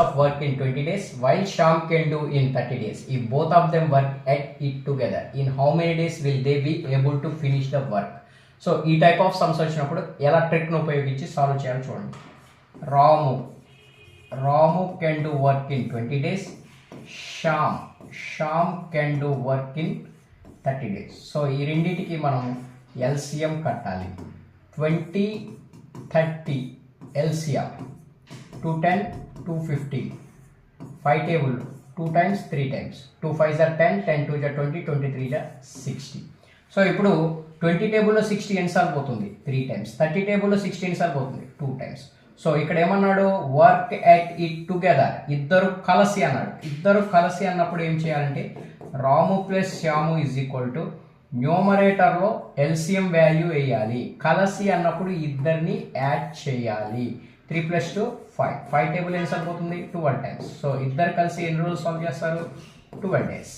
of work in 20 days while Sham can do in 30 days. If both of them work at it together, in how many days will they be able to finish the work? So ఈ type of sums వచ్చినప్పుడు ఎలా ట్రిక్ను ఉపయోగించి solve చేయాలో చూడండి. Ramu can do work in 20 days. Shyam can do work in 30 days. So ఈ రెండింటికి మనం ఎల్సిఎం కట్టాలి. 20, 30 LCM 210, 250 5 table 2 times 3 times 2 5s are 10, 10 2s are 20, 23s are 60. So ఇప్పుడు 20 టేబుల్లో 60 ఎన్నిసార్లు పోతుంది? 3 times. 30 టేబుల్లో 60 ఎన్నిసార్లు పోతుంది? 2 times. సో ఇక్కడ ఏమన్నాడు? వర్క్ ఎట్ ఇట్ టుగెదర్, ఇద్దరు కలిసి అన్నాడు. ఇద్దరు కలిసి అన్నప్పుడు ఏం చేయాలంటే Ramu plus Shyam is equal to న్యూమరేటర్లో ఎల్సిఎం వాల్యూ వేయాలి. కలిసి అన్నప్పుడు ఇద్దరిని యాడ్ చేయాలి. 3 + 2 5 టేబుల్ ఎన్నిసార్లు పోతుంది? 12 times. సో ఇద్దరు కలిసి ఎన్ని రోజులు సాల్వ్ చేస్తారు? 12 days.